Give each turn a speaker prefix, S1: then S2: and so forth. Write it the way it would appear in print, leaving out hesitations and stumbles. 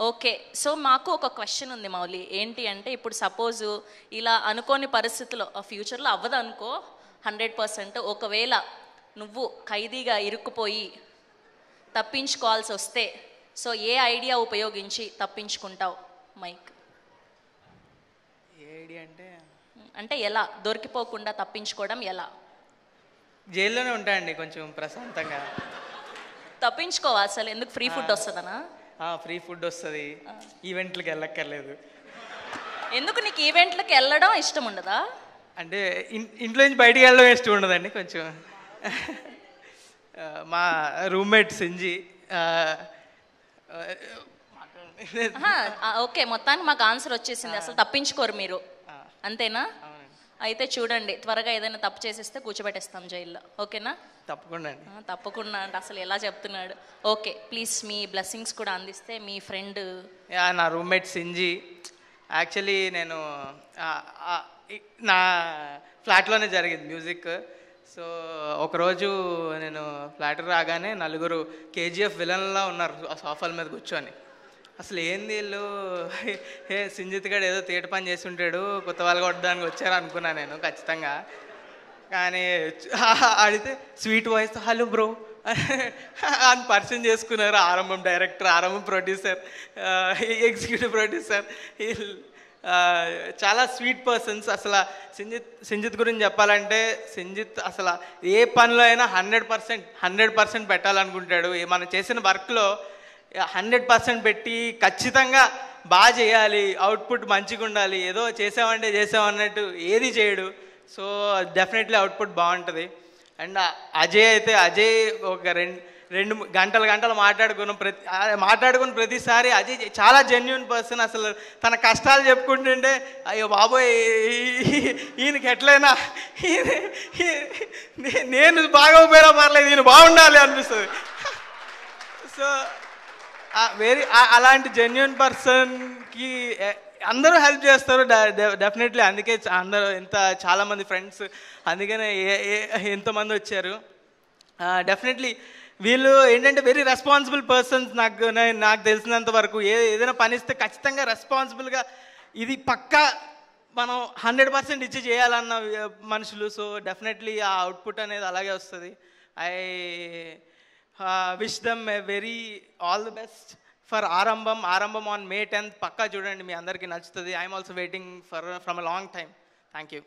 S1: Okay. So మాకు ఒక question ఉంది మౌలి. ఏంటి అంటే ఇప్పుడు సపోజ్ ఇలా అనుకోని పరిస్థితుల్లో ఫ్యూచర్లో అవ్వదు అనుకో 100%. ఒకవేళ నువ్వు ఖైదీగా ఇరుక్కుపోయి తప్పించుకోవాల్సి వస్తే సో ఏ ఐడియా ఉపయోగించి తప్పించుకుంటావు? మైక్.
S2: ఏ ఐడియా
S1: అంటే ఎలా దొరికిపోకుండా తప్పించుకోవడం ఎలా?
S2: జైల్లోనే ఉంటాయండి కొంచెం ప్రశాంతంగా.
S1: తప్పించుకోవా అసలు? ఎందుకు? ఫ్రీ ఫుడ్ వస్తుందనా?
S2: ఫ్రీ ఫుడ్ వస్తుంది, ఈవెంట్లకి వెళ్ళక్కర్లేదు.
S1: ఎందుకు నీకు ఈవెంట్లకి వెళ్ళడం ఇష్టం ఉండదా?
S2: అంటే ఇంట్లో నుంచి బయటికి వెళ్ళడం ఇష్టం ఉండదండి కొంచెం. మా రూమ్మేట్ సింజి
S1: ఓకే, మొత్తానికి మాకు ఆన్సర్ వచ్చేసింది. అసలు తప్పించుకోరు మీరు, అంతేనా? అయితే చూడండి, త్వరగా ఏదైనా తప్పు చేసేస్తే కూర్చోబెట్టేస్తాం జైల్లో. ఓకేనా?
S2: తప్పకుండా
S1: తప్పకుండా అంటే అసలు ఎలా చెప్తున్నాడు. ఓకే, ప్లీజ్ మీ బ్లెస్సింగ్స్ కూడా అందిస్తే. మీ ఫ్రెండ్
S2: నా రూమ్మేట్ సింజి. యాక్చువల్లీ నేను నా ఫ్లాట్లోనే జరిగింది మ్యూజిక్. సో ఒకరోజు నేను ఫ్లాట్ రాగానే నలుగురు కేజీఎఫ్ విలన్లా ఉన్నారు ఆ సోఫాల మీద కూర్చొని. అసలు ఏంది వీళ్ళు, సింజిత్ గడు ఏదో తీట పని చేసి ఉంటాడు, కొత్త వాళ్ళు కొట్టడానికి వచ్చారు అనుకున్నాను నేను ఖచ్చితంగా. కానీ అడిగితే స్వీట్ వాయిస్ హలో బ్రో అని పరిచయం చేసుకున్నారు. ఆరంభం డైరెక్టర్, ఆరంభం ప్రొడ్యూసర్, ఎగ్జిక్యూటివ్ ప్రొడ్యూసర్, చాలా స్వీట్ పర్సన్స్. అసలు సింజిత్ గురించి చెప్పాలంటే సింజిత్ అసలు ఏ పనిలో అయినా 100% పెట్టాలనుకుంటాడు. మనం చేసిన వర్క్లో 100% పెట్టి ఖచ్చితంగా బాగా చేయాలి, అవుట్పుట్ మంచిగా ఉండాలి. ఏదో చేసామన్నట్టు ఏది చేయడు. సో డెఫినెట్లీ అవుట్పుట్ బాగుంటుంది. అండ్ అజయ్ ఒక రెండు గంటలు మాట్లాడుకున్న ప్రతిసారి అజయ్ చాలా జెన్యున్ పర్సన్. అసలు తన కష్టాలు చెప్పుకుంటుంటే అయ్యో బాబోయ్ ఈయనకి ఎట్లయినా నేను బాగోపోయినా పర్లేదు, ఈయన బాగుండాలి అనిపిస్తుంది. సో అలాంటి జెన్యున్ పర్సన్కి అందరూ హెల్ప్ చేస్తారు డెఫినెట్లీ. అందుకే అందరూ చాలామంది ఫ్రెండ్స్, అందుకనే ఎంతోమంది వచ్చారు. డెఫినెట్లీ వీళ్ళు ఏంటంటే వెరీ రెస్పాన్సిబుల్ పర్సన్స్. నాకు తెలిసినంత వరకు ఏదైనా పని ఇస్తే ఖచ్చితంగా రెస్పాన్సిబుల్గా ఇది పక్కా మనం 100% ఇచ్చి చేయాలన్న మనుషులు. సో డెఫినెట్లీ ఆ అవుట్పుట్ అనేది అలాగే వస్తుంది. I wish them a very all the best for ఆరంభం ఆన్ May 10th. పక్కా చూడండి, మీ అందరికీ నచ్చుతుంది. I'm also waiting from a long time. Thank you.